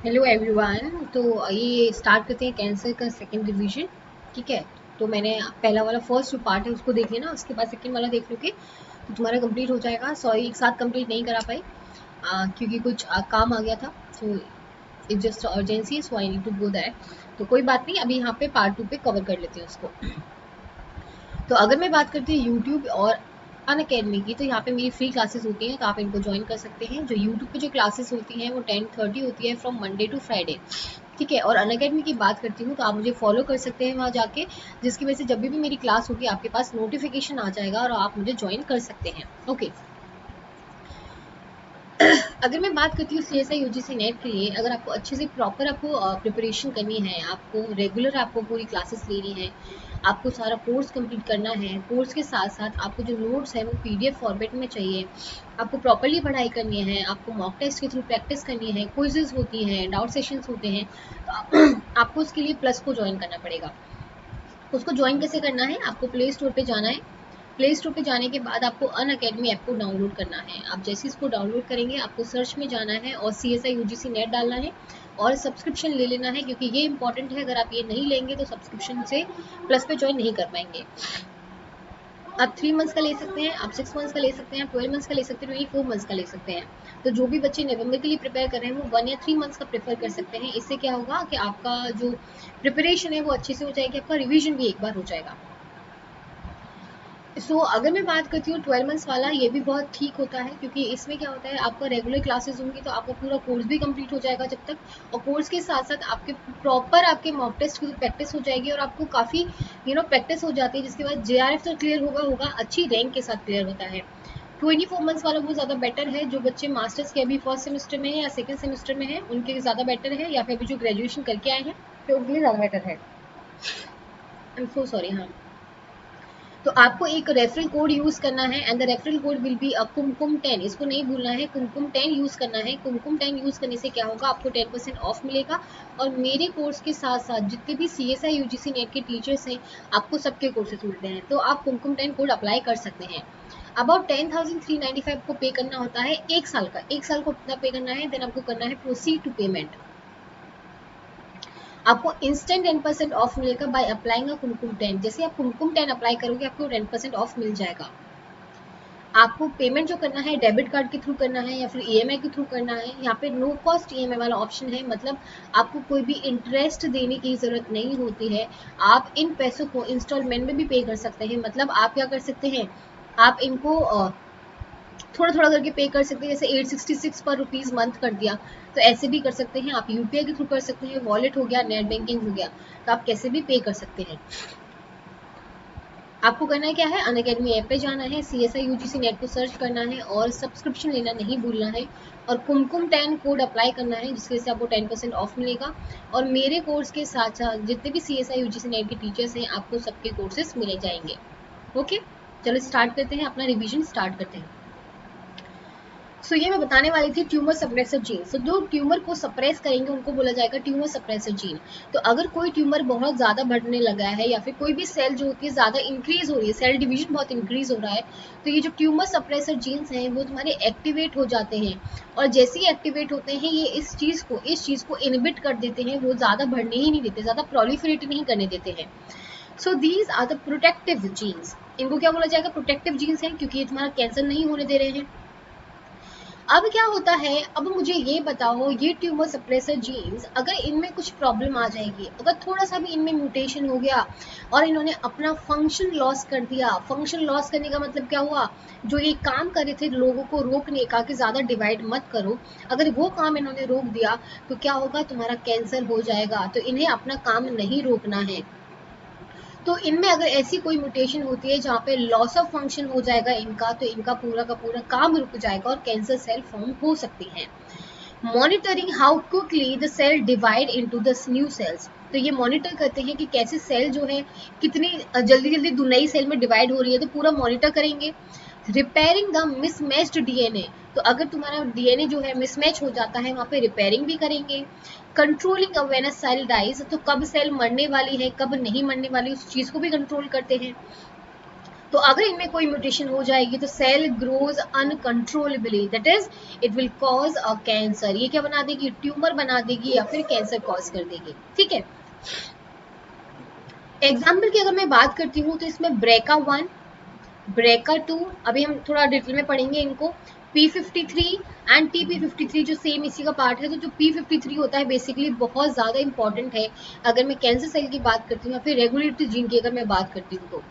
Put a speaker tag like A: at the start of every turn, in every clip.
A: Hello everyone. तो ये start करते हैं कैंसर का सेकंड रिवीजन। ठीक है। तो मैंने पहला वाला फर्स्ट जो पार्ट है उसको देख लेना, उसके बाद सेकंड वाला देख लोगे तो तुम्हारा कंप्लीट हो जाएगा। सॉरी एक साथ कंप्लीट नहीं करा पाई क्योंकि कुछ काम आ गया था। तो it just urgency, so I need to go that. तो कोई बात नहीं, अभी यहाँ पे पार्ट 2 पे कवर कर लेते हैं उसको। तो अगर मैं बात करती हूँ यूट्यूब और अन अकेडमी की, तो यहाँ पे मेरी फ्री क्लासेस होती हैं, तो आप इनको ज्वाइन कर सकते हैं। जो यूट्यूब पे जो क्लासेस होती हैं वो 10:30 होती है फ्रॉम मंडे टू फ्राइडे। ठीक है। और अन अकेडमी की बात करती हूँ तो आप मुझे फॉलो कर सकते हैं वहाँ जाके, जिसकी वजह से जब भी मेरी क्लास होगी आपके पास नोटिफिकेशन आ जाएगा और आप मुझे ज्वाइन कर सकते हैं। ओके। अगर मैं बात करती हूँ CSI UGC नेट के लिए, अगर आपको अच्छे से प्रॉपर आपको प्रिपरेशन करनी है, आपको रेगुलर आपको पूरी क्लासेस लेनी है, आपको सारा कोर्स कंप्लीट करना है, कोर्स के साथ साथ आपको जो नोट्स है वो PDF फॉर्मेट में चाहिए, आपको प्रॉपरली पढ़ाई करनी है, आपको मॉक टेस्ट के थ्रू प्रैक्टिस करनी है, क्विजेज होती हैं, डाउट सेशंस होते हैं, तो आपको उसके लिए प्लस को ज्वाइन करना पड़ेगा। उसको ज्वाइन कैसे करना है? आपको प्ले स्टोर पे जाना है। प्ले स्टोर पे जाने के बाद आपको अन अकेडमी ऐप को डाउनलोड करना है। आप जैसे इसको डाउनलोड करेंगे आपको सर्च में जाना है और CSI UGC नेट डालना है और सब्सक्रिप्शन ले लेना है, क्योंकि ये इंपॉर्टेंट है। अगर आप ये नहीं लेंगे तो सब्सक्रिप्शन से प्लस पे ज्वाइन नहीं कर पाएंगे। आप 3 मंथ्स का ले सकते हैं, आप 6 मंथ्स का ले सकते हैं, 12 मंथ्स का ले सकते हैं, 24 मंथ्स का ले सकते हैं। तो जो भी बच्चे नवंबर के लिए प्रिपेयर कर रहे हैं वो 1 या 3 मंथ्स का प्रेफर कर सकते हैं। इससे क्या होगा कि आपका जो प्रिपरेशन है वो अच्छे से हो जाएगी, आपका रिविजन भी एक बार हो जाएगा। अगर मैं बात करती हूँ 12 मंथ्स वाला, ये भी बहुत ठीक होता है, क्योंकि इसमें क्या होता है आपका रेगुलर क्लासेस होंगी तो आपका पूरा कोर्स भी कंप्लीट हो जाएगा जब तक, और कोर्स के साथ साथ आपके प्रॉपर आपके मॉक टेस्ट की प्रैक्टिस हो जाएगी और आपको काफ़ी प्रैक्टिस हो जाती है, जिसके बाद JRF तो क्लियर होगा अच्छी रैंक के साथ क्लियर होता है। 24 मंथ्स वाला वो ज़्यादा बेटर है। जो बच्चे मास्टर्स के अभी फर्स्ट सेमेस्टर में है या सेकेंड सेमेस्टर में है उनके लिए ज़्यादा बेटर है, या फिर अभी जो ग्रेजुएशन करके आए हैं तो उनके लिए ज़्यादा बेटर है। I am so sorry. हाँ, तो आपको एक रेफरल कोड यूज करना है and the referral code will be Kumkum 10। इसको नहीं भूलना है, कुमकुम 10 यूज करना है। कुमकुम 10 यूज करने से क्या होगा, आपको 10% ऑफ मिलेगा। और मेरे कोर्स के साथ साथ जितने भी CSI UGC नेट के टीचर्स हैं आपको सबके कोर्सेज मिलते हैं, तो आप कुमकुम 10 कोड अप्लाई कर सकते हैं। अबाउट 10,395 को पे करना होता है एक साल का। एक साल को कितना पे करना है, देन आपको करना है प्रोसीड टू पेमेंट। आपको इंस्टेंट 10% ऑफ मिलेगा बाय अप्लाइंग कुमकुम 10। जैसे आप कुमकुम 10 अप्लाई करोगे आपको 10% ऑफ मिल जाएगा। आपको पेमेंट जो करना है डेबिट कार्ड के थ्रू करना है या फिर EMI के थ्रू करना है। यहाँ पे नो कॉस्ट EMI वाला ऑप्शन है, मतलब आपको कोई भी इंटरेस्ट देने की ज़रूरत नहीं होती है। आप इन पैसों को इंस्टॉलमेंट में भी पे कर सकते हैं। मतलब आप क्या कर सकते हैं, आप इनको थोड़ा थोड़ा करके पे कर सकते हैं। जैसे 866 पर रुपीज़ मंथ कर दिया तो ऐसे भी कर सकते हैं। आप UPI के थ्रू कर सकते हैं, वॉलेट हो गया, नेट बैंकिंग हो गया, तो आप कैसे भी पे कर सकते हैं। आपको करना है क्या है, अन अकेडमी ऐप पे जाना है, CSI UGC नेट को सर्च करना है और सब्सक्रिप्शन लेना नहीं भूलना है, और कुमकुम 10 कोड अप्लाई करना है, जिसकी वजह से आपको 10% ऑफ मिलेगा। और मेरे कोर्स के साथ साथ जितने भी CSI UGC नेट के टीचर्स हैं आपको सबके कोर्सेज मिले जाएंगे। ओके, चलो स्टार्ट करते हैं, अपना रिविजन स्टार्ट करते हैं। ये मैं बताने वाली थी ट्यूमर सप्रेसर जीन। जो ट्यूमर को सप्रेस करेंगे उनको बोला जाएगा ट्यूमर सप्रेसर जीन। तो अगर कोई ट्यूमर बहुत ज़्यादा बढ़ने लगा है या फिर कोई भी सेल जो होती है ज़्यादा इंक्रीज हो रही है, सेल डिवीजन बहुत इंक्रीज हो रहा है, तो ये जो ट्यूमर सप्रेसर जीन्स हैं वो तुम्हारे एक्टिवेट हो जाते हैं। और जैसे ही एक्टिवेट होते हैं ये इस चीज़ को इनहिबिट कर देते हैं, वो ज़्यादा बढ़ने ही नहीं देते, ज़्यादा प्रोलिफरेट नहीं करने देते हैं। These are the protective genes. इनको क्या बोला जाएगा, प्रोटेक्टिव जीन्स हैं, क्योंकि ये तुम्हारा कैंसर नहीं होने दे रहे हैं। अब क्या होता है, अब मुझे ये बताओ, ये ट्यूमर सप्रेसर जीन्स अगर इनमें कुछ प्रॉब्लम आ जाएगी, अगर थोड़ा सा भी इनमें म्यूटेशन हो गया और इन्होंने अपना फंक्शन लॉस कर दिया। फंक्शन लॉस करने का मतलब क्या हुआ, जो ये काम कर रहे थे लोगों को रोकने का कि ज़्यादा डिवाइड मत करो, अगर वो काम इन्होंने रोक दिया तो क्या होगा, तुम्हारा कैंसर हो जाएगा। तो इन्हें अपना काम नहीं रोकना है। तो इनमें अगर ऐसी कोई म्यूटेशन होती है जहाँ पे लॉस ऑफ फंक्शन हो जाएगा इनका, तो इनका पूरा का पूरा काम रुक जाएगा और कैंसर सेल फॉर्म हो सकती हैं। Monitoring how quickly the cell divide into the new cells. तो ये मॉनिटर करते हैं कि कैसे सेल जो है कितनी जल्दी जल्दी नई सेल में डिवाइड हो रही है, तो पूरा मॉनिटर करेंगे। Repairing the mismatched DNA। तो अगर तुम्हारा DNA जो है मिसमैच हो जाता है वहाँ पे रिपेयरिंग भी करेंगे। Controlling when a cell dies. तो कब सेल मरने वाली है कब नहीं मरने वाली, उस चीज़ को भी कंट्रोल करते हैं। तो अगर इनमें कोई म्यूटेशन हो जाएगी तो cell grows uncontrollably, that is it will cause a cancer. ये क्या बना देगी, ट्यूमर बना देगी या फिर कैंसर कॉज कर देगी। ठीक है, एग्जाम्पल की अगर मैं बात करती हूँ तो इसमें BRCA1, BRCA2, अभी हम थोड़ा डिटेल में पढ़ेंगे इनको, P53 एंड TP53 जो सेम इसी का पार्ट है। तो जो P53 होता है बेसिकली बहुत ज़्यादा इंपॉर्टेंट है अगर मैं कैंसर सेल की बात करती हूँ या फिर रेगुलेटरी जीन की अगर मैं बात करती हूँ तो।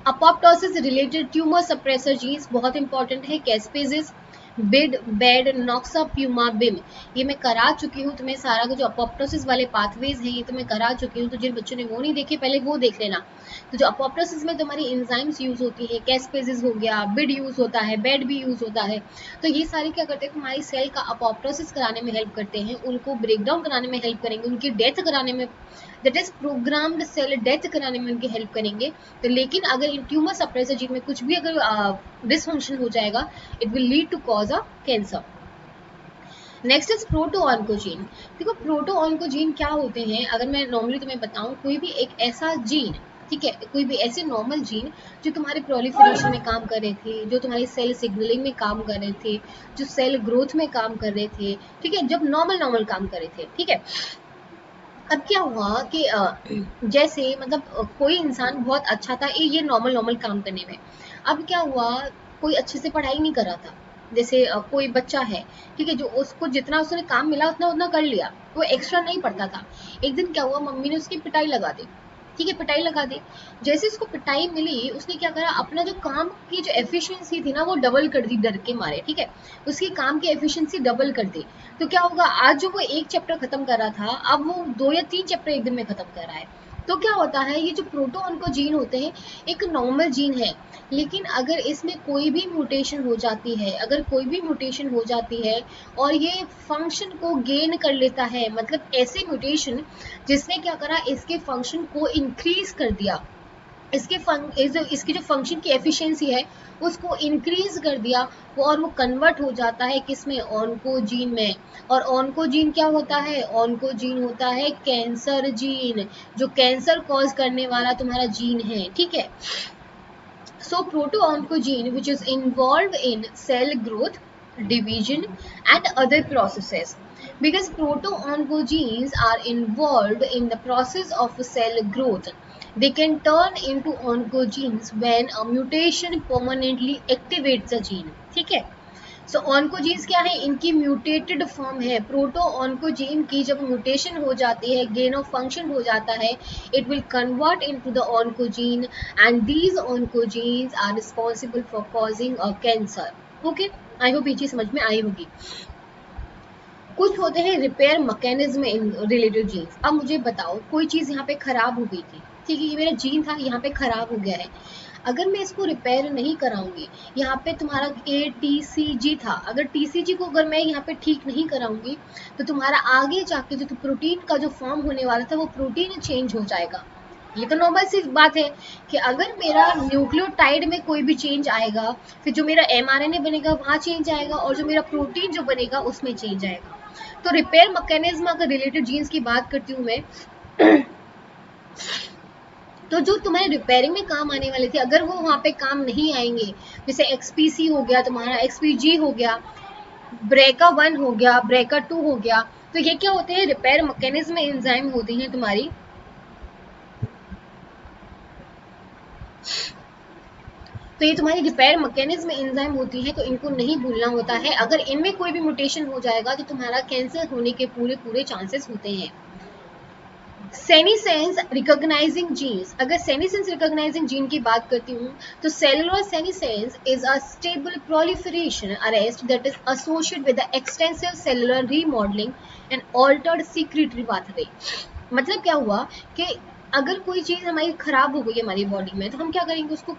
A: Apoptosis related tumour suppressor jeans बहुत इंपॉर्टेंट है, कैस्पेसिस, बिड, बेड, नॉक्साप्यूमाबिम, ये मैं करा चुकी हूँ तुम्हें सारा जो अपोप्टोसिस वाले पाथवेज हैं ये तो मैं करा चुकी हूँ। तो जिन बच्चों ने वो नहीं देखे पहले वो देख लेना। तो जो अपोप्टोसिस में तुम्हारी एंजाइम्स यूज होती है, कैस्पेसिस हो गया, बिड यूज होता है, बेड भी यूज होता है। तो ये सारे क्या करते हैं, तुम्हारी सेल का अपोप्टोसिस कराने में हेल्प करते हैं, उनको ब्रेक डाउन कराने में हेल्प करेंगे, उनकी डेथ कराने में, that is programmed cell death कराने में उनकी हेल्प करेंगे। तो लेकिन अगर इन ट्यूमर सप्रेसर जीन में कुछ भी अगर डिसफंक्शन हो जाएगा, it will lead to cause a cancer. Next is proto oncogene. देखो प्रोटो ऑन्कोजीन क्या होते हैं, अगर मैं नॉर्मली तुम्हें बताऊं, कोई भी एक ऐसा जीन, ठीक है, कोई भी ऐसे नॉर्मल जीन जो तुम्हारे प्रोलिफरेशन में काम कर रहे थे, जो तुम्हारी सेल सिग्नलिंग में काम कर रहे थे, जो सेल ग्रोथ में काम कर रहे थे, ठीक है, जब नॉर्मल काम कर रहे थे, ठीक है। अब क्या हुआ कि जैसे मतलब कोई इंसान बहुत अच्छा था ये नॉर्मल काम करने में। अब क्या हुआ, कोई अच्छे से पढ़ाई नहीं कर रहा था, जैसे कोई बच्चा है, ठीक है, जो उसको जितना उसने काम मिला उतना उतना कर लिया, वो एक्स्ट्रा नहीं पढ़ता था। एक दिन क्या हुआ, मम्मी ने उसकी पिटाई लगा दी, ठीक है, पिटाई लगा दी। जैसे उसको पिटाई मिली उसने क्या करा, अपना जो काम की जो एफिशिएंसी थी ना वो डबल कर दी डर के मारे, ठीक है, उसकी काम की एफिशिएंसी डबल कर दी। तो क्या होगा, आज जो वो एक चैप्टर खत्म कर रहा था अब वो 2 या 3 चैप्टर एक दिन में खत्म कर रहा है। तो क्या होता है, ये जो प्रोटो ऑन्कोजीन होते हैं एक नॉर्मल जीन है, लेकिन अगर इसमें कोई भी म्यूटेशन हो जाती है, अगर कोई भी म्यूटेशन हो जाती है और ये फंक्शन को गेन कर लेता है, मतलब ऐसे म्यूटेशन जिसने क्या करा, इसके फंक्शन को इंक्रीज कर दिया, इसकी जो फंक्शन की एफिशिएंसी है उसको इंक्रीज कर दिया वो, और वो कन्वर्ट हो जाता है किसमें, ऑन्कोजीन में। और ऑन्कोजीन क्या होता है, ऑन्कोजीन होता है कैंसर जीन, जो कैंसर कॉज करने वाला तुम्हारा जीन है, ठीक है। So proto-oncogene which is involved in cell growth, division and other processes. Because proto-oncogenes are involved in the process of cell growth. They can turn into oncogenes when a mutation permanently activates the gene. ठीक है, सो oncogenes क्या है, इनकी mutated form है। Proto oncogene की जब mutation हो जाती है, गेन ऑफ फंक्शन हो जाता है, it will convert into the oncogene and these oncogenes are responsible for causing a cancer. Okay, I hope ये चीज समझ में आई होगी। कुछ होते हैं repair mechanism in related genes. अब मुझे बताओ, कोई चीज यहाँ पे खराब हो गई थी, ठीक है, ये मेरा जीन था यहाँ पे खराब हो गया है, अगर मैं इसको रिपेयर नहीं कराऊंगी, यहाँ पे तुम्हारा ATCG था, अगर TCG को अगर मैं यहाँ पे ठीक नहीं कराऊंगी तो तुम्हारा आगे जाके जो प्रोटीन का जो फॉर्म होने वाला था वो प्रोटीन चेंज हो जाएगा। ये तो नॉर्मल सी बात है कि अगर मेरा न्यूक्लियोटाइड में कोई भी चेंज आएगा, फिर जो मेरा mRNA बनेगा वहाँ चेंज आएगा, और जो मेरा प्रोटीन जो बनेगा उसमें चेंज आएगा। तो रिपेयर मैकेनिज्म अगर रिलेटेड जीन्स की बात करती हूँ मैं, तो जो तुम्हारे रिपेयरिंग में काम आने वाले थे अगर वो वहाँ पे काम नहीं आएंगे, जैसे XPC हो गया तुम्हारा, XPG हो गया, BRCA1 हो गया, BRCA2 हो गया, तो ये क्या होते हैं, रिपेयर मैकेनिज्म एंजाइम होती हैं तुम्हारी। तो ये तुम्हारी रिपेयर मैकेनिज्म एंजाइम होती है, तो इनको नहीं भूलना होता है। अगर इनमें कोई भी म्यूटेशन हो जाएगा तो तुम्हारा कैंसर होने के पूरे चांसेस होते हैं। सेनीसेंस रिकॉग्नाइजिंग जीन्स, अगर सेनीसेंस रिकॉग्नाइजिंग जीन की बात करती हूँ तो cellular senescence is a stable proliferation arrest that is associated with the extensive cellular remodelling and altered secretory pathway. मतलब क्या हुआ कि अगर कोई चीज हमारी खराब हो गई हमारी बॉडी में तो हम क्या करेंगे, उसको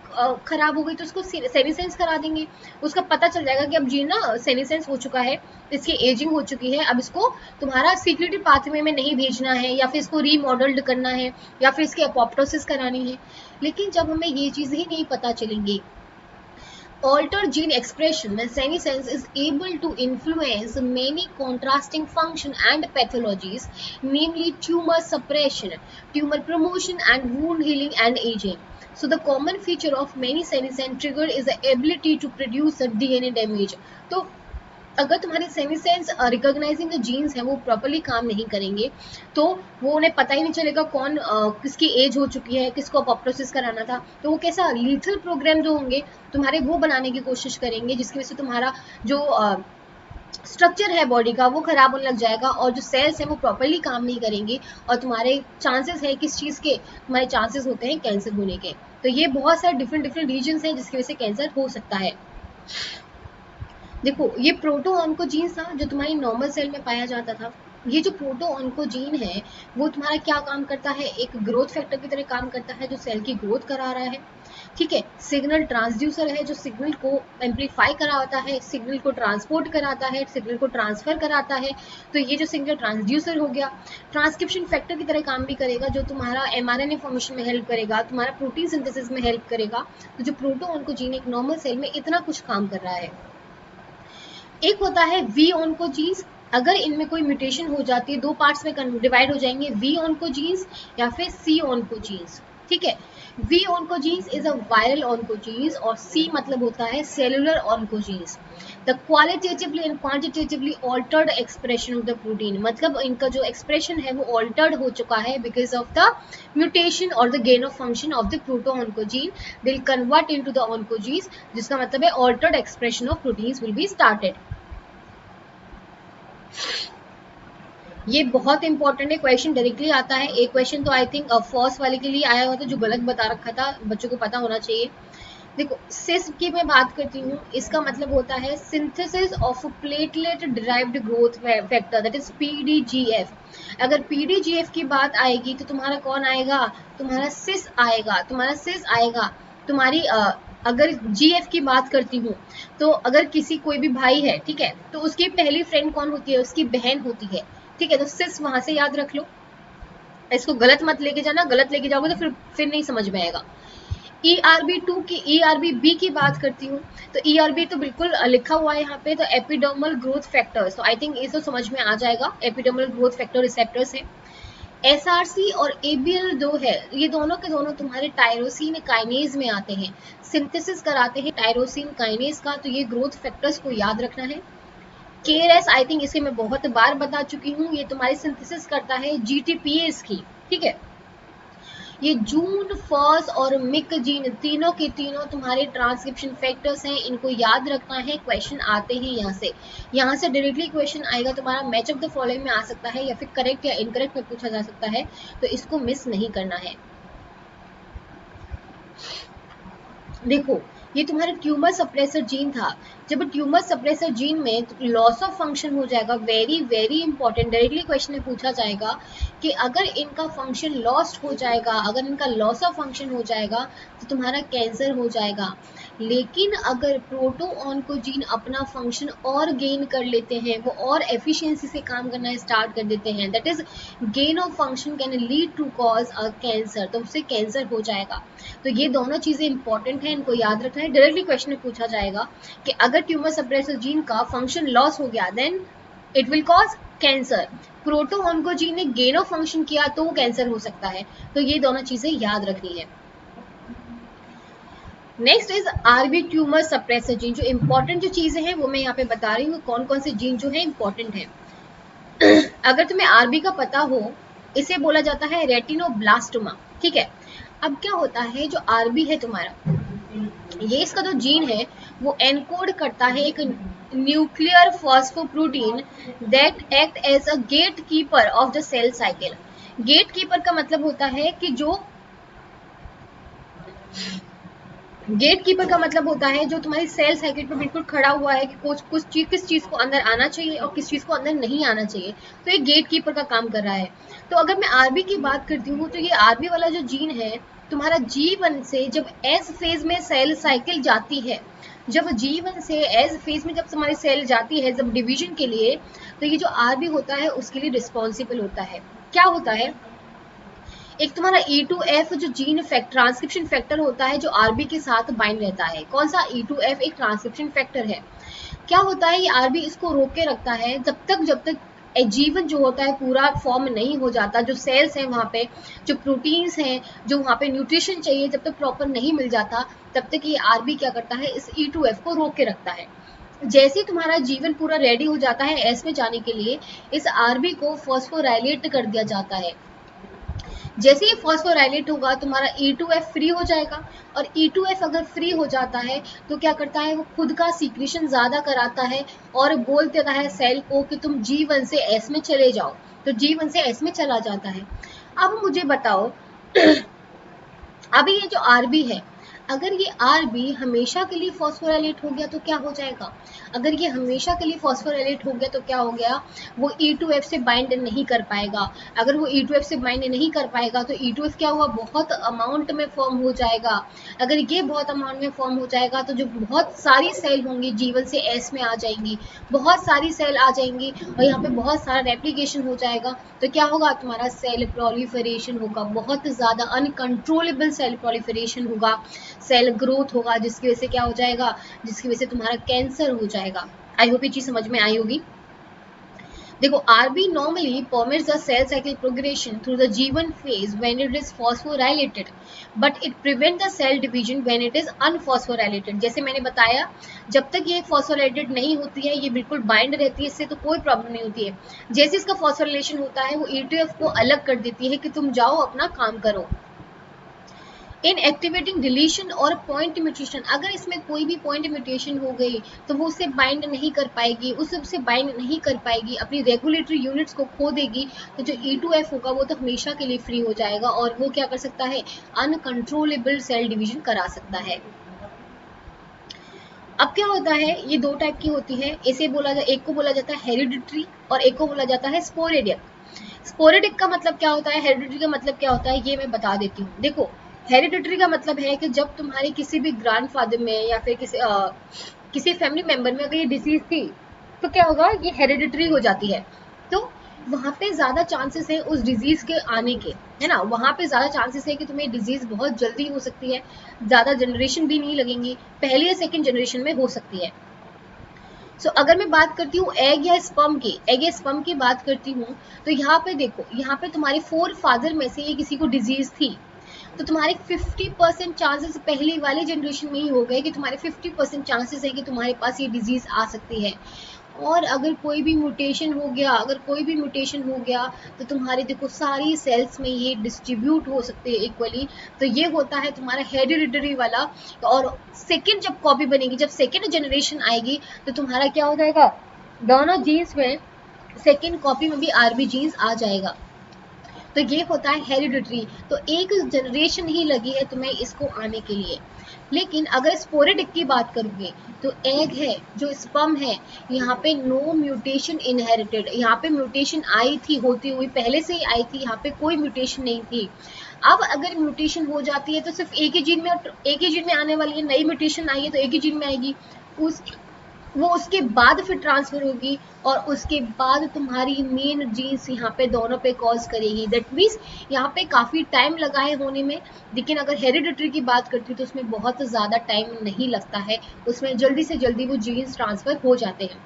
A: खराब हो गई तो उसको सेनीसेंस करा देंगे, उसका पता चल जाएगा कि अब जीन ना सेनीसेंस हो चुका है, इसकी एजिंग हो चुकी है, अब इसको तुम्हारा सीक्रेटरी पाथवे में नहीं भेजना है, या फिर इसको रीमॉडल्ड करना है, या फिर इसकी अपोप्टोसिस करानी है। लेकिन जब हमें ये चीज़ ही नहीं पता चलेंगी Altered gene expression, when senescence is able to influence many contrasting function and pathologies, namely tumor suppression, tumor promotion, and wound healing and aging. So the common feature of many senescent trigger is the ability to produce a DNA damage. तो अगर तुम्हारे सेमिसेंस recognising जो jeans हैं वो properly काम नहीं करेंगे तो वो उन्हें पता ही नहीं चलेगा कौन किसकी एज हो चुकी है, किसको अपॉप्टोसिस कराना था, तो वो कैसा लीथल प्रोग्राम जो होंगे तुम्हारे वो बनाने की कोशिश करेंगे, जिसकी वजह से तुम्हारा जो स्ट्रक्चर है बॉडी का वो खराब होने लग जाएगा और जो सेल्स हैं वो प्रॉपरली काम नहीं करेंगे और तुम्हारे चांसेस है किस चीज़ के, तुम्हारे चांसेस होते हैं कैंसर होने के। तो ये बहुत सारे डिफरेंट डिफरेंट रीजन्स हैं जिसकी वजह से कैंसर हो सकता है। देखो ये प्रोटो ऑन्कोजीन था जो तुम्हारी नॉर्मल सेल में पाया जाता था। ये जो प्रोटो ऑन्कोजीन है वो तुम्हारा क्या काम करता है, एक ग्रोथ फैक्टर की तरह काम करता है जो सेल की ग्रोथ करा रहा है, ठीक है। सिग्नल ट्रांसड्यूसर है जो सिग्नल को एम्पलीफाई कराता है, सिग्नल को ट्रांसपोर्ट कराता है, सिग्नल को ट्रांसफर कराता है। तो ये जो सिग्नल ट्रांसड्यूसर हो गया। ट्रांसक्रिप्शन फैक्टर की तरह काम भी करेगा जो तुम्हारा mRNA फॉर्मेशन में हेल्प करेगा, तुम्हारा प्रोटीन सिंथेसिस में हेल्प करेगा। तो जो प्रोटो ऑन्कोजीन एक नॉर्मल सेल में इतना कुछ काम कर रहा है। एक होता है वी ऑन्कोजीन्स, अगर इनमें कोई म्यूटेशन हो जाती है, दो पार्ट्स में डिवाइड हो जाएंगे, वी ऑन्कोजीन्स या फिर सी ऑन्कोजीन्स, ठीक है। V oncogenes is a viral oncogenes और सी मतलब होता है cellular oncogenes. The qualitatively and quantitatively altered expression of the protein, मतलब इनका जो एक्सप्रेशन है वो ऑल्टर्ड हो चुका है बिकॉज ऑफ द म्यूटेशन और the gain of function of the proto oncogene will convert into the oncogenes, जिसका मतलब है altered expression of proteins will be started. ये बहुत इंपॉर्टेंट है, क्वेश्चन डायरेक्टली आता है। एक क्वेश्चन तो आई थिंक फर्स्ट वाले के लिए आया हुआ था जो गलत बता रखा था, बच्चों को पता होना चाहिए। देखो सिस की मैं बात करती हूँ, इसका मतलब होता है synthesis of platelet derived growth factor, that is PDGF. अगर पीडीजीएफ की बात आएगी तो तुम्हारा कौन आएगा, तुम्हारा सिस आएगा, तुम्हारा सिस आएगा। तुम्हारी अगर जीएफ की बात करती हूँ तो अगर किसी कोई भी भाई है, ठीक है, तो उसकी पहली फ्रेंड कौन होती है, उसकी बहन होती है, ठीक है। तो सिस वहां से याद रख लो, इसको गलत मत लेके जाना, गलत लेके जाओगे तो फिर नहीं समझ में आएगा। ERB2 की ERB-B की बात करती हूँ तो ERB तो बिल्कुल लिखा हुआ है यहाँ पे, तो एपिडर्मल ग्रोथ फैक्टर्स, तो आई थिंक ये तो समझ में आ जाएगा, एपिडर्मल ग्रोथ फैक्टर रिसेप्टर्स है। SRC और ABL2 है, ये दोनों के दोनों तुम्हारे टायरोसिन काइनेज में आते हैं, सिंथेसिस कराते हैं टायरोसिन काइनेज का, तो ये ग्रोथ फैक्टर्स को याद रखना है। KRAS आई थिंक इसे मैं बहुत बार बता चुकी हूँ, ये तुम्हारी सिंथेसिस करता है GTPase की, ठीक है। ये जून, फॉस और मिक जीन तीनों के तीनों तुम्हारे ट्रांसक्रिप्शन फैक्टर्स हैं, इनको याद रखना है। क्वेश्चन आते हैं यहाँ से डायरेक्टली क्वेश्चन आएगा तुम्हारा मैच ऑफ द फॉलोइंग में आ सकता है या फिर करेक्ट या इनकरेक्ट में पूछा जा सकता है, तो इसको मिस नहीं करना है। देखो ये तुम्हारा ट्यूमर सप्रेसर जीन था, जब ट्यूमर सप्रेसर जीन में लॉस ऑफ फंक्शन हो जाएगा, very very important, directly question में पूछा जाएगा कि अगर इनका फंक्शन लॉस्ट हो जाएगा, अगर इनका लॉस ऑफ फंक्शन हो जाएगा तो तुम्हारा कैंसर हो जाएगा। लेकिन अगर प्रोटो ऑन्कोजीन अपना फंक्शन और गेन कर लेते हैं, वो और एफिशिएंसी से काम करना स्टार्ट कर देते हैं, that is gain of function can lead to cause a cancer, तो उससे कैंसर हो जाएगा। तो ये दोनों चीजें इंपॉर्टेंट है, इनको याद रखना है। डायरेक्टली क्वेश्चन में पूछा जाएगा कि अगर ट्यूमर सप्रेसर जीन का फंक्शन लॉस हो गया then it will cause cancer, proto oncogene ने गेन ऑफ फंक्शन किया तो वो कैंसर हो सकता है, तो ये दोनों चीजें याद रखनी है। Next is RB tumour suppressor gene, जो इंपॉर्टेंट जो चीजें हैं वो मैं यहाँ पे बता रही हूँ, कौन कौन से जीन जो है इंपॉर्टेंट है। अगर तुम्हें आरबी का पता हो, इसे बोला जाता है रेटिनोब्लास्टोमा, ठीक है। अब क्या होता है, जो आरबी है तुम्हारा, ये इसका जो जीन है वो एनकोड करता है एक nuclear phosphoprotein that act as a gatekeeper of the cell cycle. Gatekeeper का मतलब होता है कि जो गेट कीपर का मतलब होता है जो तुम्हारी सेल साइकिल पर बिल्कुल खड़ा हुआ है कि किस चीज को अंदर आना चाहिए और किस चीज को अंदर नहीं आना चाहिए, तो ये गेट कीपर का काम कर रहा है। तो अगर मैं आरबी की बात करती हूँ तो ये आरबी वाला जो जीन है तुम्हारा G1 से जब एस फेज में सेल साइकिल जाती है, जब G1 से एस फेज में जब तुम्हारी सेल जाती है जब डिवीजन के लिए, तो ये जो आरबी होता है उसके लिए रिस्पॉन्सिबल होता है। क्या होता है, एक तुम्हारा E2F जो जीन ट्रांसक्रिप्शन फैक्टर होता है जो आरबी के साथ बाइंड रहता है। कौन सा? E2F एक ट्रांसक्रिप्शन फैक्टर है। क्या होता है, ये आरबी इसको रोक के रखता है जब तक जीवन जो होता है पूरा फॉर्म नहीं हो जाता, जो सेल्स हैं वहाँ पे, जो प्रोटीन्स हैं, जो वहाँ पे न्यूट्रिशन चाहिए, जब तक प्रॉपर नहीं मिल जाता तब तक ये आरबी क्या करता है, इस E2F को रोक के रखता है। जैसे ही तुम्हारा जीवन पूरा रेडी हो जाता है एस में जाने के लिए, इस आरबी को फॉस्फोराइलेट कर दिया जाता है। जैसे ही फॉस्फोराइलेट होगा तुम्हारा E2F फ्री हो जाएगा, और E2F अगर फ्री हो जाता है तो क्या करता है, वो खुद का सीक्रेशन ज्यादा कराता है और बोल देता है सेल को कि तुम G1 से S में चले जाओ, तो G1 से S में चला जाता है। अब मुझे बताओ अभी ये जो आरबी है, अगर ये आरबी हमेशा के लिए फॉस्फोराइलेट हो गया तो क्या हो जाएगा? अगर ये हमेशा के लिए फॉस्फोराइलेट हो गया तो क्या हो गया, वो E2F से बाइंड नहीं कर पाएगा। अगर वो E2F से बाइंड नहीं कर पाएगा तो E2F क्या हुआ, बहुत अमाउंट में फॉर्म हो जाएगा। अगर ये बहुत अमाउंट में फॉर्म हो जाएगा तो जो बहुत सारी सेल होंगी G1 से S में आ जाएंगी, बहुत सारी सेल आ जाएंगी और यहाँ पे बहुत सारा रेप्लिकेशन हो जाएगा। तो क्या होगा, तुम्हारा सेल प्रोलिफरेशन होगा, बहुत ज़्यादा अनकंट्रोलेबल सेल प्रोलिफरेशन होगा, सेल ग्रोथ होगा, जिसकी वजह से क्या हो जाएगा, जिसकी वजह से तुम्हारा कैंसर हो जाएगा। आई होप ये चीज समझ में आई होगी। देखो RB normally permits the cell cycle progression through the G1 phase when it is phosphorylated, but it prevents the cell division when it is unphosphorylated। जैसे मैंने बताया, जब तक ये फॉस्फोराइलेटेड नहीं होती है, ये बिल्कुल बाइंड रहती है, इससे तो कोई प्रॉब्लम नहीं होती है। जैसे इसका फॉस्फोराइलेशन होता है, वो E2F को अलग कर देती है कि तुम जाओ अपना काम करो। इन एक्टिवेटिंग डिलीशन और पॉइंट म्यूटेशन, अगर इसमें कोई भी पॉइंट म्यूटेशन हो गई तो वो उससे बाइंड नहीं कर पाएगी, उससे बाइंड नहीं कर पाएगी, अपनी रेगुलेटरी यूनिट्स को खो देगी, तो जो E2F होगा वो तो हमेशा के लिए फ्री हो जाएगा और वो क्या कर सकता है, अनकंट्रोलेबल सेल डिवीजन करा सकता है। अब क्या होता है, ये दो टाइप की होती है, इसे बोला जाए, एक को बोला जाता है हेरिडिटरी और एक को बोला जाता है स्पोरेडिक। स्पोरेडिक का मतलब क्या होता है, हेरिडिटरी का मतलब क्या होता है, ये मैं बता देती हूँ। देखो हेरिडिटरी का मतलब है कि जब तुम्हारे किसी भी ग्रैंडफादर में या फिर किसी फैमिली मेंबर में अगर ये डिजीज थी तो क्या होगा, ये हेरिडिटरी हो जाती है। तो वहाँ पे ज्यादा चांसेस है उस डिजीज के आने के, है ना, वहाँ पे ज्यादा चांसेस है कि तुम्हें डिजीज बहुत जल्दी हो सकती है, ज्यादा जनरेशन भी नहीं लगेंगी, पहली या सेकेंड जनरेशन में हो सकती है। सो अगर मैं बात करती हूँ एग या स्पर्म की बात करती हूँ, तो यहाँ पे देखो, यहाँ पे तुम्हारे 4 फादर में से ये किसी को डिजीज थी, तो तुम्हारे 50% चांसेस पहली वाली जनरेशन में ही हो गए कि तुम्हारे 50% चांसेस है कि तुम्हारे पास ये डिजीज आ सकती है। और अगर कोई भी म्यूटेशन हो गया तो तुम्हारे देखो सारी सेल्स में ये डिस्ट्रीब्यूट हो सकते हैं इक्वली, तो ये होता है तुम्हारा हेरिडिटरी वाला। और सेकेंड जब कॉपी बनेगी, जब सेकेंड जनरेशन आएगी तो तुम्हारा क्या हो जाएगा, दोनों जीन्स में सेकेंड कॉपी में भी आरबी जीन्स आ जाएगा। तो ये होता है हेरिडिटरी, तो एक जनरेशन ही लगी है तुम्हें इसको आने के लिए। लेकिन अगर स्पोरेडिक की बात करोगे तो एग है, जो स्पर्म है, यहाँ पे नो म्यूटेशन इनहेरिटेड, यहाँ पे म्यूटेशन आई थी, होती हुई पहले से ही आई थी, यहाँ पे कोई म्यूटेशन नहीं थी। अब अगर म्यूटेशन हो जाती है तो सिर्फ एक ही जीन में आने वाली है, नई म्यूटेशन आई है तो एक ही जीन में आएगी, वो उसके बाद फिर ट्रांसफर होगी और उसके बाद तुम्हारी मेन जीन्स यहाँ पे दोनों पे कॉज करेगी। दैट मीन्स यहाँ पे काफ़ी टाइम लगा है होने में, लेकिन अगर हेरिडिटरी की बात करती हूँ तो उसमें बहुत ज़्यादा टाइम नहीं लगता है, उसमें जल्दी से जल्दी वो जीन्स ट्रांसफर हो जाते हैं।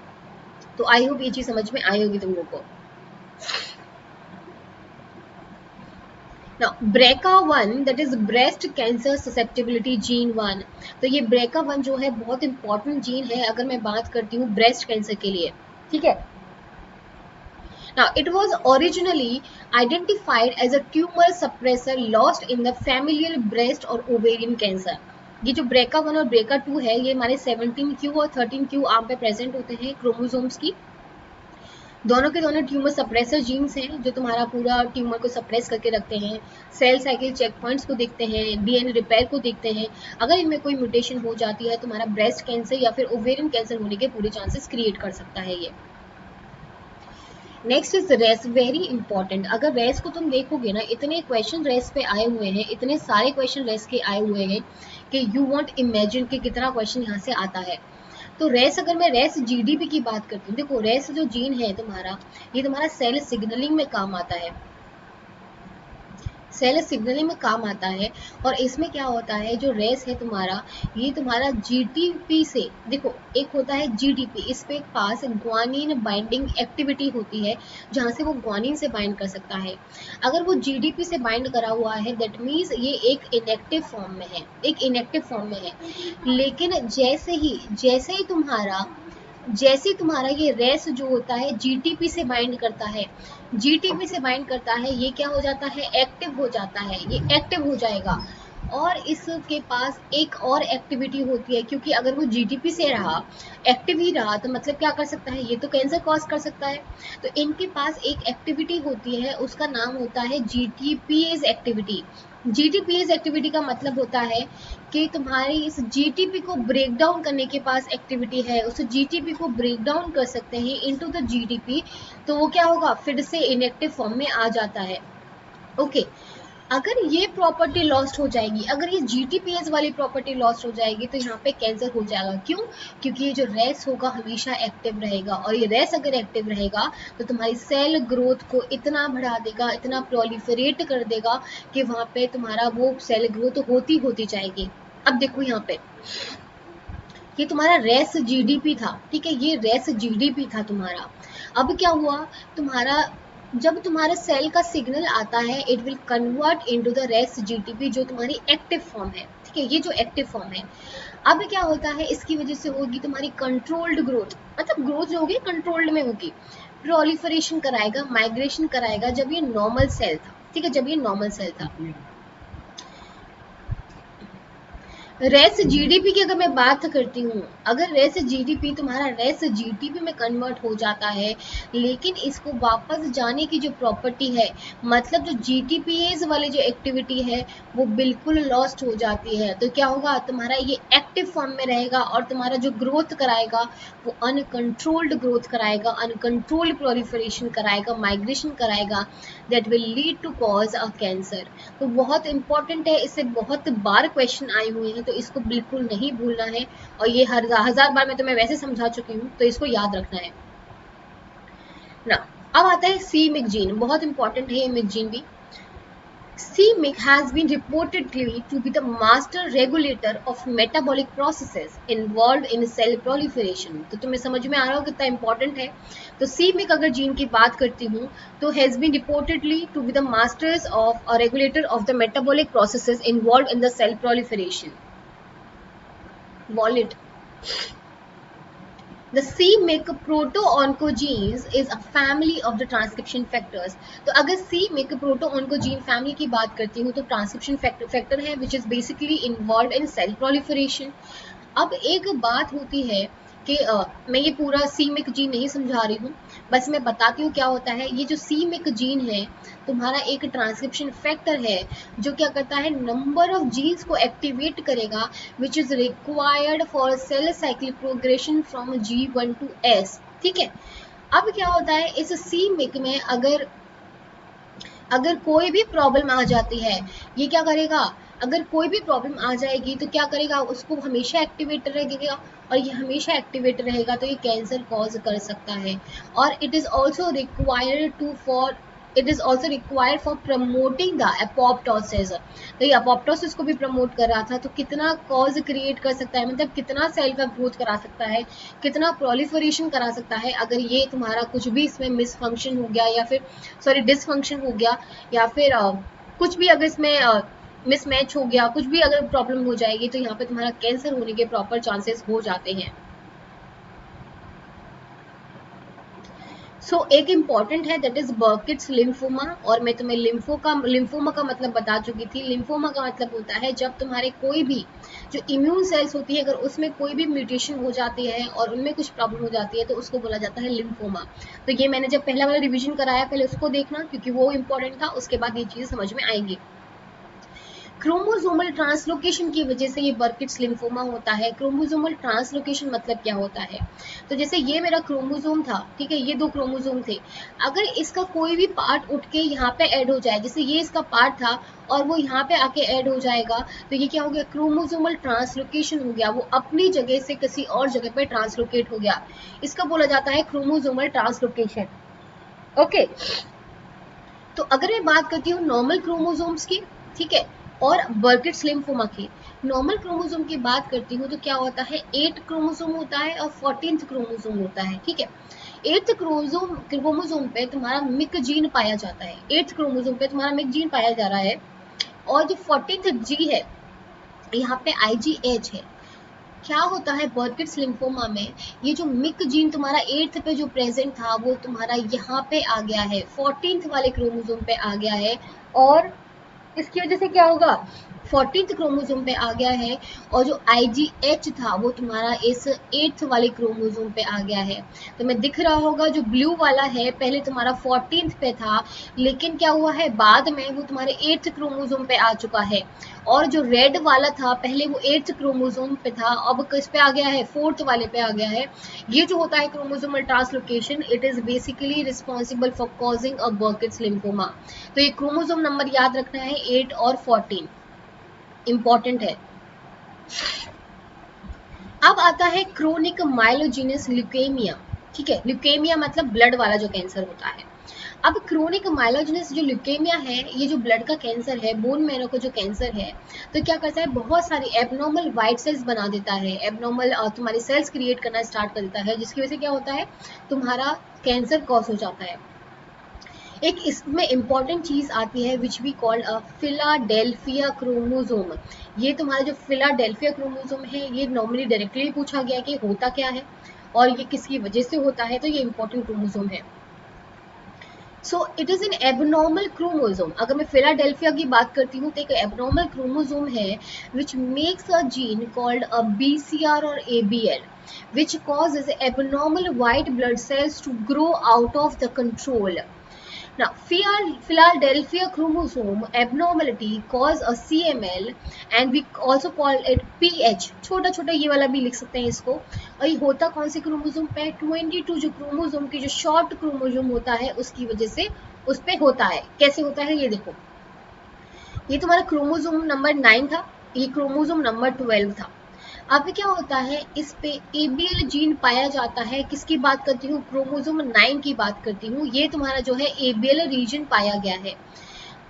A: तो आई होप ये चीज़ समझ में आई होगी तुम लोगों को। Now, BRCA1 that is breast cancer susceptibility gene 1, तो ये BRCA1 जो है बहुत इंपॉर्टेंट जीन है अगर मैं बात करती हूँ ब्रेस्ट कैंसर के लिए, ठीक है। Now, it was originally identified as a tumor suppressor lost in the familial breast और ovarian cancer। ये जो BRCA1 और BRCA2 है, ये हमारे 17q और 13q आर्म पे प्रेजेंट होते हैं क्रोमोसोम्स की। दोनों के दोनों ट्यूमर सप्रेसर जीन्स हैं जो तुम्हारा पूरा ट्यूमर को सप्रेस करके रखते हैं, सेल साइकिल चेक पॉइंट्स को देखते हैं, डीएनए रिपेयर को देखते हैं। अगर इनमें कोई म्यूटेशन हो जाती है तुम्हारा ब्रेस्ट कैंसर या फिर ओवेरियन कैंसर होने के पूरे चांसेस क्रिएट कर सकता है ये। Next is RAS, very important. अगर रेस को तुम देखोगे ना, इतने क्वेश्चन रेस पे आए हुए हैं, इतने सारे क्वेश्चन रेस के आए हुए हैं कि यू वॉन्ट इमेजिन कि कितना क्वेश्चन यहाँ से आता है। तो रेस, अगर मैं रेस जीडीपी की बात करती हूँ, देखो रेस जो जीन है तुम्हारा, ये तुम्हारा सेल सिग्नलिंग में काम आता है। सेल सिग्नलिंग में काम आता है। और इसमें क्या होता है, जो रेस है तुम्हारा, ये तुम्हारा जीटीपी से, देखो एक होता है जीटीपी, इस पे पास ग्वानिन बाइंडिंग एक्टिविटी होती है जहाँ से वो ग्वानिन से बाइंड कर सकता है। अगर वो जीडीपी से बाइंड करा हुआ है दैट मीन्स ये एक इनएक्टिव फॉर्म में है, एक इनएक्टिव फॉर्म में है। लेकिन जैसे ही तुम्हारा ये रेस जो होता है जीटीपी से बाइंड करता है, जीटीपी से बाइंड करता है, ये क्या हो जाता है, एक्टिव हो जाता है, ये एक्टिव हो जाएगा। और इसके पास एक और एक्टिविटी होती है, क्योंकि अगर वो जीटीपी से रहा, एक्टिव ही रहा, तो मतलब क्या कर सकता है, ये तो कैंसर कॉज कर सकता है। तो इनके पास एक एक्टिविटी होती है, उसका नाम होता है जीटीपीएज एक्टिविटी। जीटीपीएज एक्टिविटी का मतलब होता है कि तुम्हारी इस जीटीपी को ब्रेक डाउन करने के पास एक्टिविटी है, उस जीटीपी को ब्रेक डाउन कर सकते हैं इनटू द जीटीपी, तो वो क्या होगा, फिर से इनएक्टिव फॉर्म में आ जाता है। ओके, अगर ये प्रॉपर्टी लॉस्ट हो जाएगी, अगर ये जीटीपीएस वाली प्रॉपर्टी लॉस्ट हो जाएगी, तो यहाँ पे कैंसर हो जाएगा। क्यों? क्योंकि ये जो रेस होगा हमेशा एक्टिव रहेगा, और ये रेस अगर एक्टिव रहेगा तो तुम्हारी सेल ग्रोथ को इतना बढ़ा देगा, इतना प्रोलिफरेट कर देगा कि वहाँ पे तुम्हारा वो सेल ग्रोथ होती होती जाएगी। अब देखो यहाँ पे ये तुम्हारा रेस जीडीपी था, ठीक है, ये रेस जीडीपी था तुम्हारा। अब क्या हुआ, तुम्हारा जब तुम्हारा सेल का सिग्नल आता है it will convert into the RAS GTP, जो तुम्हारी एक्टिव फॉर्म है, ठीक है, ये जो एक्टिव फॉर्म है। अब क्या होता है, इसकी वजह से होगी तुम्हारी कंट्रोल्ड ग्रोथ, मतलब ग्रोथ जो होगी कंट्रोल्ड में होगी, प्रोलिफरेशन कराएगा, माइग्रेशन कराएगा, जब ये नॉर्मल सेल था, ठीक है, जब ये नॉर्मल सेल था। रेस जीडीपी की अगर मैं बात करती हूँ, अगर रेस जीडीपी तुम्हारा रेस जीटीपी में कन्वर्ट हो जाता है, लेकिन इसको वापस जाने की जो प्रॉपर्टी है, मतलब जो जीटीपीएस वाली जो एक्टिविटी है वो बिल्कुल लॉस्ट हो जाती है, तो क्या होगा, तुम्हारा ये एक्टिव फॉर्म में रहेगा और तुम्हारा जो ग्रोथ कराएगा वो अनकंट्रोल्ड ग्रोथ कराएगा, अनकंट्रोल्ड प्रोलिफरेशन कराएगा, माइग्रेशन कराएगा, that will lead to cause a cancer. तो बहुत इंपॉर्टेंट है, इससे बहुत बार क्वेश्चन आए हुए हैं, तो इसको बिल्कुल नहीं भूलना है। और ये हजार बार मैं तुम्हें वैसे समझा चुकी हूँ, तो इसको याद रखना है ना। अब आता है c-MYC जीन, बहुत इंपॉर्टेंट है ये MYC जीन भी। c-MYC has been reportedly to be the master regulator of metabolic processes involved in cell proliferation। तो तुम्हें समझ में आ रहा हो कितना इंपॉर्टेंट है। तो c-MYC अगर जीन की बात करती हूँ तो has been reportedly to be the masters of or regulator of the metabolic processes involved in the cell proliferation। Wallet. The c-MYC proto-oncogenes is a family of the transcription factors। तो अगर c-MYC proto-oncogene family की बात करती हूँ तो transcription factor है which is basically involved in cell proliferation। अब एक बात होती है कि मैं ये पूरा c-MYC जीन नहीं समझा रही हूँ, बस मैं बताती हूँ क्या होता है। ये जो c-MYC जीन है तुम्हारा एक ट्रांसक्रिप्शन फैक्टर है जो क्या करता है, नंबर ऑफ जीन्स को एक्टिवेट करेगा which is required for sale cycle progression from G1 to S, ठीक है। अब क्या होता है, इस c-MYC में अगर कोई भी प्रॉब्लम आ जाती है, ये क्या करेगा, अगर कोई भी प्रॉब्लम आ जाएगी तो क्या करेगा, उसको हमेशा एक्टिवेट रहेगा, और ये हमेशा एक्टिवेट रहेगा तो ये कैंसर कॉज कर सकता है। और it is also required for promoting the apoptosis. तो ये एपोप्टोसिस को भी प्रमोट कर रहा था, तो कितना कॉज क्रिएट कर सकता है, मतलब कितना सेल का ग्रोथ करा सकता है, कितना प्रोलिफरेशन करा सकता है, अगर ये तुम्हारा कुछ भी इसमें मिसफंक्शन हो गया, या फिर डिसफंक्शन हो गया, या फिर कुछ भी अगर इसमें मिसमैच हो गया, कुछ भी अगर प्रॉब्लम हो जाएगी, तो यहाँ पे तुम्हारा कैंसर होने के प्रॉपर चांसेस हो जाते हैं। एक इम्पॉर्टेंट है दैट इज बर्किट्स लिम्फोमा। और मैं तुम्हें लिम्फोमा का मतलब बता चुकी थी। लिम्फोमा का मतलब होता है जब तुम्हारे कोई भी जो इम्यून सेल्स होती है, अगर उसमें कोई भी म्यूटेशन हो जाती है और उनमें कुछ प्रॉब्लम हो जाती है, तो उसको बोला जाता है लिम्फोमा। तो ये मैंने जब पहला वाला रिविजन कराया, पहले उसको देखना क्योंकि वो इम्पोर्टेंट था, उसके बाद ये चीज़ समझ में आएंगी। क्रोमोसोमल ट्रांसलोकेशन की वजह से ये बर्किट्स लिम्फोमा होता है। क्रोमोसोमल ट्रांसलोकेशन मतलब क्या होता है, तो जैसे ये मेरा क्रोमोसोम था, ठीक है, ये 2 क्रोमोसोम थे, अगर इसका कोई भी पार्ट उठ के यहाँ पे ऐड हो जाए, जैसे ये इसका पार्ट था और वो यहाँ पे आके ऐड हो जाएगा, तो ये क्या हो गया, क्रोमोसोमल ट्रांसलोकेशन हो गया, वो अपनी जगह से किसी और जगह पे ट्रांसलोकेट हो गया, इसका बोला जाता है क्रोमोसोमल ट्रांसलोकेशन। ओके, तो अगर मैं बात करती हूँ नॉर्मल क्रोमोसोम्स की, ठीक है, और बर्किट्स लिम्फोमा की, नॉर्मल क्रोमोसोम की बात करती हूँ तो क्या होता है, 8 क्रोमोसोम होता है और 14th क्रोमोसोम होता है, ठीक है। 8th क्रोमोसोम पे तुम्हारा मिक जीन पाया जाता है, 8th क्रोमोसोम पे तुम्हारा मिक जीन पाया जा रहा है, और जो 14th जी है यहाँ पे IgH है। क्या होता है बर्किट्स लिम्फोमा में, ये जो मिक जीन तुम्हारा 8th पे जो प्रेजेंट था वो तुम्हारा यहाँ पे आ गया है, 14th वाले क्रोमोसोम पे आ गया है, और इसकी वजह से क्या होगा, 14th क्रोमोसोम पे आ गया है, और जो IgH था वो तुम्हारा इस 8th वाले क्रोमोसोम पे आ गया है। तो मैं दिख रहा होगा जो ब्लू वाला है पहले तुम्हारा 14th पे था, लेकिन क्या हुआ है बाद में वो तुम्हारे 8th क्रोमोसोम पे आ चुका है, और जो रेड वाला था पहले वो 8th क्रोमोसोम पे था, अब किस पे आ गया है, 4th वाले पे आ गया है। ये जो होता है chromosomal translocation, it is basically responsible for causing a Burkitt's lymphoma. तो ये क्रोमोसोम नंबर याद रखना है 8 और 14, इंपॉर्टेंट है। अब आता है क्रोनिक माइलोजेनस ल्यूकेमिया, ठीक है, ल्यूकेमिया मतलब ब्लड वाला जो कैंसर होता है। अब क्रोनिक माइलोजेनस जो ल्यूकेमिया है, ये जो ब्लड का कैंसर है, बोन मैरो का जो कैंसर है, तो क्या करता है, बहुत सारी एबनॉर्मल वाइट सेल्स बना देता है, एबनॉर्मल तुम्हारी सेल्स क्रिएट करना स्टार्ट कर देता है, जिसकी वजह से क्या होता है, तुम्हारा कैंसर कॉज हो जाता है। एक इसमें इंपॉर्टेंट चीज आती है which we call a Philadelphia chromosome. ये तुम्हारा जो फिलाडेल्फिया क्रोमोसोम है, ये नॉर्मली डायरेक्टली पूछा गया कि होता क्या है और ये किसकी वजह से होता है, तो ये इंपॉर्टेंट क्रोमोसोम है। So it is an abnormal chromosome. अगर मैं फिलाडेल्फिया की बात करती हूँ तो एक एबनॉर्मल क्रोमोसोम है which makes a gene called a BCR और ABL which causes abnormal white blood cells to grow out of the control. Now, Philadelphia chromosome abnormality cause a CML and we also call it PH। छोटा छोटा ये वाला भी लिख सकते हैं इसको। और ये होता कौन से क्रोमोसोम पे, 22 जो क्रोमोसोम की जो शॉर्ट क्रोमोसोम होता है उसकी वजह से उस पे होता है। कैसे होता है ये देखो, ये तुम्हारा क्रोमोसोम नंबर 9 था, ये क्रोमोसोम नंबर 12 था। अब क्या होता है, इस पे ABL जीन पाया जाता है, किसकी बात करती हूँ, क्रोमोसोम 9 की बात करती हूँ, ये तुम्हारा जो है ABL रीजन पाया गया है।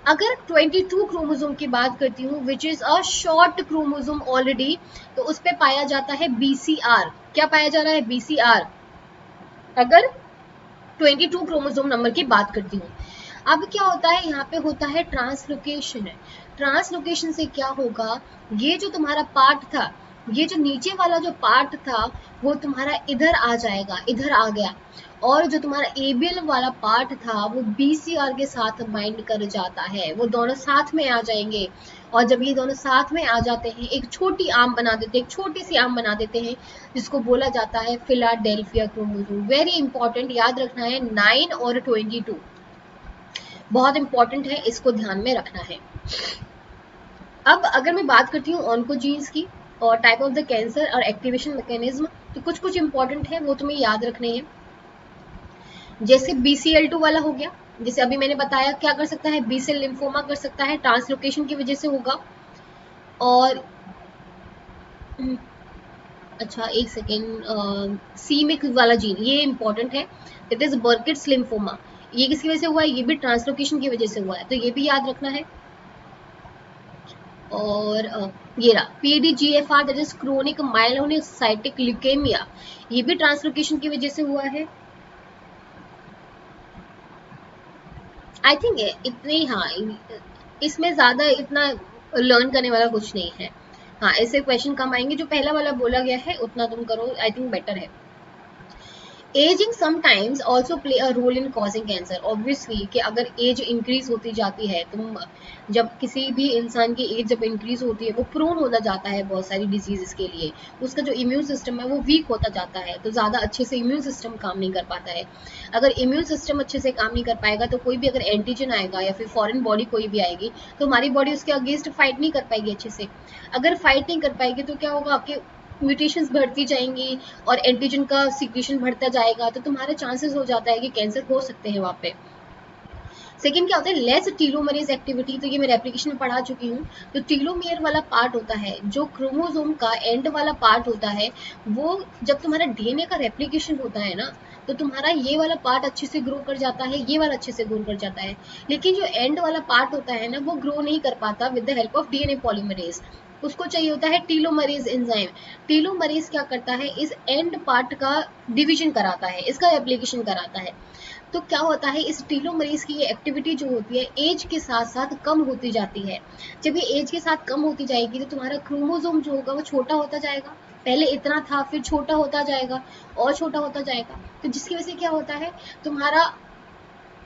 A: अगर 22 क्रोमोसोम की बात करती हूँ which is a short chromosome already, तो उस पे पाया जाता है BCR। क्या पाया जा रहा है, BCR, अगर 22 क्रोमोसोम नंबर की बात करती हूँ। अब क्या होता है, यहाँ पे होता है ट्रांसलोकेशन। ट्रांसलोकेशन से क्या होगा, ये जो तुम्हारा पार्ट था, ये जो नीचे वाला जो पार्ट था वो तुम्हारा इधर आ जाएगा, इधर आ गया, और जो तुम्हारा ABL वाला पार्ट था वो BCR के साथ बाइंड कर जाता है, वो दोनों साथ में आ जाएंगे। और जब ये दोनों साथ में आ जाते हैं एक छोटी आम बना देते हैं, एक छोटी सी आम बना देते हैं, जिसको बोला जाता है फिलाडेल्फिया क्रोमोसोम। वेरी इंपॉर्टेंट, याद रखना है 9 और 22, बहुत इंपॉर्टेंट है, इसको ध्यान में रखना है। अब अगर मैं बात करती हूँ ऑन्कोजीन्स की और टाइप ऑफ द कैंसर और एक्टिवेशन मैकेनिज्म, तो कुछ कुछ इंपॉर्टेंट है वो तुम्हें याद रखने हैं। जैसे BCL2 वाला हो गया, जैसे अभी मैंने बताया क्या कर सकता है, बी सेल लिम्फोमा कर सकता है, ट्रांसलोकेशन की वजह से होगा। और अच्छा एक सेकेंड, सीमिक वाला जीन ये इंपॉर्टेंट है, इट इज बर्किट्स लिम्फोमा, ये किसकी वजह से हुआ है, ये भी ट्रांसलोकेशन की वजह से हुआ है, तो ये भी याद रखना है। और ये रहा PDGFR, that is chronic myelocytic leukaemia, ये भी ट्रांसलोकेशन की वजह से हुआ है। आई थिंक इतने, हाँ, इसमें ज्यादा इतना लर्न करने वाला कुछ नहीं है। हाँ, ऐसे क्वेश्चन कम आएंगे, जो पहला वाला बोला गया है उतना तुम करो, आई थिंक बेटर है। Ageing sometimes also play a role in causing cancer. Obviously कि अगर एज इंक्रीज होती जाती है, तुम जब किसी भी इंसान की एज जब इंक्रीज होती है वो प्रोन होता जाता है बहुत सारी डिजीजेस के लिए, उसका जो इम्यून सिस्टम है वो वीक होता जाता है, तो ज़्यादा अच्छे से इम्यून सिस्टम काम नहीं कर पाता है। अगर इम्यून सिस्टम अच्छे से काम नहीं कर पाएगा तो कोई भी अगर एंटीजन आएगा या फिर फॉरेन बॉडी कोई भी आएगी तो हमारी बॉडी उसके अगेंस्ट फाइट नहीं कर पाएगी अच्छे से। अगर फाइट नहीं कर पाएगी तो क्या होगा, आपके म्यूटेशंस बढ़ती जाएंगी और एंटीजन का सीक्रेशन बढ़ता जाएगा, तो तुम्हारे चांसेस हो जाता है कि कैंसर हो सकते हैं वहाँ पे। सेकेंड क्या होता है, लेस टीलोमरेज एक्टिविटी, तो ये मैं एप्लीकेशन में पढ़ा चुकी हूँ। तो टीलोमेयर वाला पार्ट होता है, जो क्रोमोसोम का एंड वाला पार्ट होता है, वो जब तुम्हारा डीएनए का रेप्लिकेशन होता है ना, तो तुम्हारा ये वाला पार्ट अच्छे से ग्रो कर जाता है, ये वाला अच्छे से ग्रो कर जाता है। लेकिन जो एंड वाला पार्ट होता है ना, वो ग्रो नहीं कर पाता with the help of DNA polymerase. उसको चाहिए होता है टीलोमरेज एंजाइम। टीलोमरेज क्या करता है, इस एंड पार्ट का डिवीजन कराता है, इसका एप्लीकेशन कराता है। तो क्या होता है, इस टीलोमरेज की ये एक्टिविटी जो होती है एज के साथ साथ कम होती जाती है। जब ये एज के साथ कम होती जाएगी तो तुम्हारा क्रोमोसोम जो होगा वो छोटा होता जाएगा। पहले इतना था, फिर छोटा होता जाएगा और छोटा होता जाएगा। तो जिसकी वजह से क्या होता है, तुम्हारा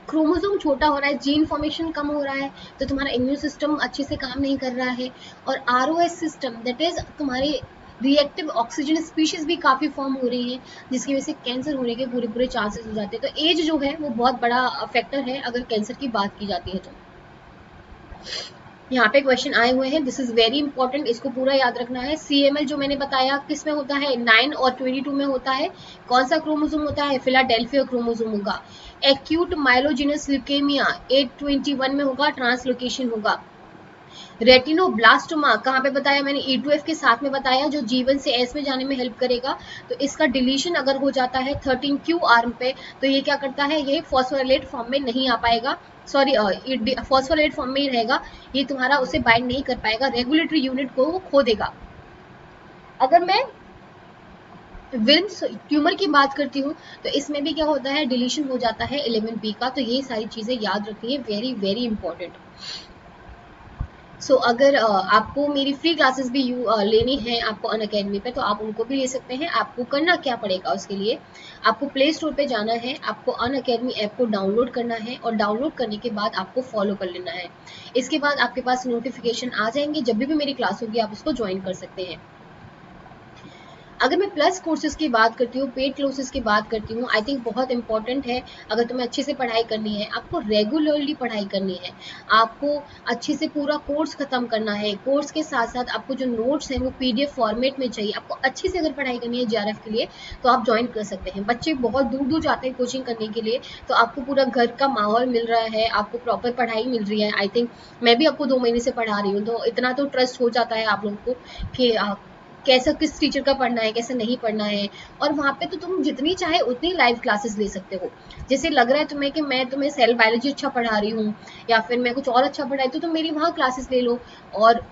A: क्रोमोसोम छोटा हो रहा है, जीन फॉर्मेशन कम हो रहा है, तो तुम्हारा इम्यून सिस्टम अच्छे से काम नहीं कर रहा है। और आरओएस सिस्टम, दैट इज तुम्हारे रिएक्टिव ऑक्सीजन स्पीशीज भी काफ़ी फॉर्म हो रही हैं, जिसकी वजह से कैंसर होने के पूरे पूरे चांसेस हो जाते हैं। तो एज जो है वो बहुत बड़ा फैक्टर है अगर कैंसर की बात की जाती है तो। यहाँ पे क्वेश्चन आए हुए हैं, दिस इज वेरी इंपॉर्टेंट, इसको पूरा याद रखना है। CML जो मैंने बताया किस में होता है, 9 और 22 में होता है। कौन सा क्रोमोसोम होता है, फिलाडेल्फिया क्रोमोसोम होगा। एक्यूट माइलोजिनस ल्यूकेमिया 821 में होगा, ट्रांसलोकेशन होगा। रेटिनोब्लास्टोमा कहाँ पे बताया मैंने, E2F के साथ में बताया, जो जीवन से एस में जाने में हेल्प करेगा। तो इसका डिलीशन अगर हो जाता है 13Q आर्म पे, तो ये क्या करता है, ये फॉस्फोराइलेट फॉर्म में नहीं आ पाएगा, सॉरी फॉस्फोराइलेट फॉर्म में ही रहेगा, ये तुम्हारा उसे बाइंड नहीं कर पाएगा, रेगुलेटरी यूनिट को वो खो देगा। अगर मैं विल्म्स ट्यूमर की बात करती हूँ तो इसमें भी क्या होता है, डिलीशन हो जाता है 11P का। तो ये सारी चीजें याद रखनी है, वेरी वेरी इंपॉर्टेंट। अगर आपको मेरी फ्री क्लासेस भी लेनी है आपको अनअकैडमी पे, तो आप उनको भी ले सकते हैं। आपको करना क्या पड़ेगा, उसके लिए आपको प्ले स्टोर पे जाना है, आपको अनअकैडमी ऐप को डाउनलोड करना है, और डाउनलोड करने के बाद आपको फॉलो कर लेना है। इसके बाद आपके पास नोटिफिकेशन आ जाएंगे, जब भी मेरी क्लास होगी आप उसको ज्वाइन कर सकते हैं। अगर मैं प्लस कोर्सेज की बात करती हूँ, पेड कोर्सेज की बात करती हूँ, आई थिंक बहुत इंपॉर्टेंट है। अगर तुम्हें अच्छे से पढ़ाई करनी है, आपको रेगुलरली पढ़ाई करनी है, आपको अच्छे से पूरा कोर्स खत्म करना है, कोर्स के साथ साथ आपको जो नोट्स हैं वो PDF फॉर्मेट में चाहिए, आपको अच्छे से अगर पढ़ाई करनी है JRF के लिए, तो आप ज्वाइन कर सकते हैं। बच्चे बहुत दूर दूर जाते हैं कोचिंग करने के लिए, तो आपको पूरा घर का माहौल मिल रहा है, आपको प्रॉपर पढ़ाई मिल रही है। आई थिंक मैं भी आपको 2 महीने से पढ़ा रही हूँ, तो इतना तो ट्रस्ट हो जाता है आप लोगों को कि कैसा किस टीचर का पढ़ना है, कैसे नहीं पढ़ना है। और वहाँ पे तो तुम जितनी चाहे उतनी लाइव क्लासेस ले सकते हो। जैसे लग रहा है तुम्हें कि मैं तुम्हें सेल बायोलॉजी अच्छा पढ़ा रही हूँ या फिर मैं कुछ और अच्छा पढ़ाई, तो तुम मेरी वहाँ क्लासेस ले लो। और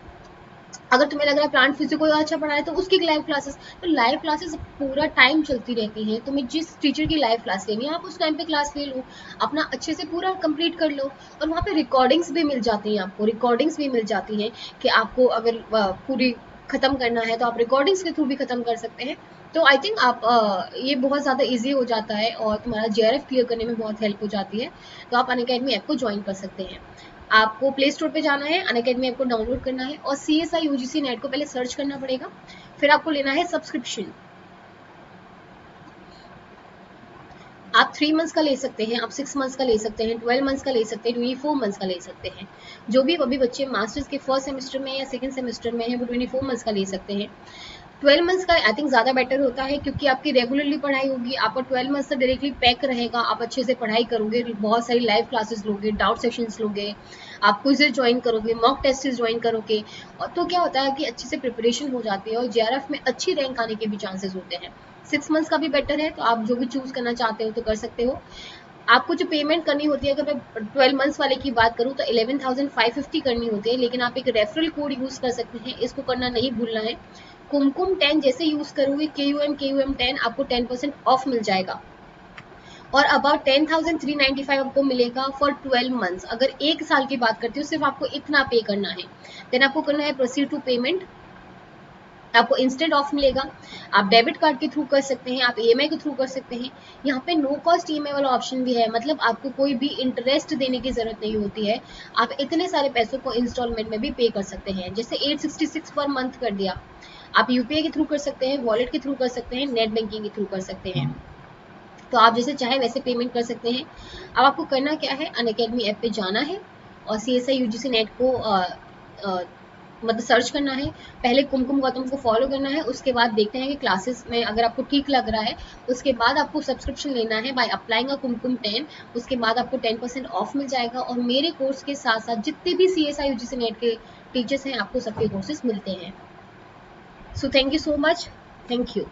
A: अगर तुम्हें लग रहा है प्लांट फिजिक्स को अच्छा पढ़ा है तो उसकी लाइव क्लासेस, तो लाइव क्लासेस पूरा टाइम चलती रहती हैं। तुम्हें जिस टीचर की लाइव क्लास लेनी है आप उस टाइम पे क्लास ले लो, अपना अच्छे से पूरा कंप्लीट कर लो। और वहाँ पे रिकॉर्डिंग्स भी मिल जाती हैं, आपको रिकॉर्डिंग्स भी मिल जाती हैं कि आपको अगर पूरी खत्म करना है तो आप रिकॉर्डिंग्स के थ्रू भी खत्म कर सकते हैं। तो आई थिंक आप ये बहुत ज़्यादा ईजी हो जाता है और तुम्हारा JRF क्लियर करने में बहुत हेल्प हो जाती है। तो आप अनअकैडमी ऐप को ज्वाइन कर सकते हैं। आपको प्ले स्टोर पे जाना है, अनअकैडमी ऐप को डाउनलोड करना है और CSI UGC नेट को पहले सर्च करना पड़ेगा, फिर आपको लेना है सब्सक्रिप्शन। आप 3 मंथ्स का ले सकते हैं, आप 6 मंथ्स का ले सकते हैं, 12 मंथ्स का ले सकते हैं, 24 मंथ्स का ले सकते हैं। जो भी अभी बच्चे मास्टर्स के फर्स्ट सेमेस्टर में या सेकंड सेमेस्टर में है वो 24 मंथ्स का ले सकते हैं। 12 मंथ्स का आई थिंक ज़्यादा बेटर होता है, क्योंकि आपकी रेगुलरली पढ़ाई होगी, आपका 12 मंथ्स तक डायरेक्टली पैक रहेगा, आप अच्छे से पढ़ाई करोगे, बहुत सारी लाइव क्लासेस लोगे, डाउट सेशंस लोगे, आप क्विज़ेस ज्वाइन करोगे, मॉक टेस्ट ज्वाइन करोगे। और तो क्या होता है कि अच्छे से प्रिपरेशन हो जाती है और JRF में अच्छी रैंक आने के भी चांसेस होते हैं। 6 मंथ्स का भी बेटर है, तो आप जो भी चूज़ करना चाहते हो तो कर सकते हो। आपको जो पेमेंट करनी होती है, अगर मैं 12 मंथ्स वाले की बात करूँ तो 11,550 करनी होती है, लेकिन आप एक रेफरल कोड यूज़ कर सकते हैं, इसको करना नहीं भूलना है। कुमकुम 10 जैसे यूज़ करोगे, KUM 10 आपको 10% ऑफ मिल जाएगा और अबाउट 10,395 आपको मिलेगा फॉर 12 मंथ्स। अगर एक साल की बात करती हूँ सिर्फ आपको इतना पे करना है, देन आपको करना है प्रोसीड टू पेमेंट, आपको इंस्टेंट ऑफ मिलेगा। आप डेबिट कार्ड के थ्रू कर सकते हैं, आप EMI के थ्रू कर सकते हैं। यहाँ पे नो कॉस्ट EMI वाला ऑप्शन भी है, मतलब आपको कोई भी इंटरेस्ट देने की जरूरत नहीं होती है, आप इतने सारे पैसों को इंस्टॉलमेंट में भी पे कर सकते हैं। जैसे 866 पर मंथ कर दिया, आप UPI के थ्रू कर सकते हैं, वॉलेट के थ्रू कर सकते हैं, नेट बैंकिंग के थ्रू कर सकते हैं। तो आप जैसे चाहे वैसे पेमेंट कर सकते हैं। अब आपको करना क्या है, अनअकैडमी ऐप पे जाना है और CSI UGC नेट को मतलब सर्च करना है, पहले कुमकुम गौतम को फॉलो करना है, उसके बाद देखते हैं कि क्लासेस में अगर आपको ठीक लग रहा है उसके बाद आपको सब्सक्रिप्शन लेना है बाय अप्लाइंग अ कुमकुम 10। उसके बाद आपको 10% ऑफ मिल जाएगा और मेरे कोर्स के साथ साथ जितने भी CSI UGC नेट के टीचर्स हैं आपको सबके कोर्सेज मिलते हैं। So thank you so much, thank you.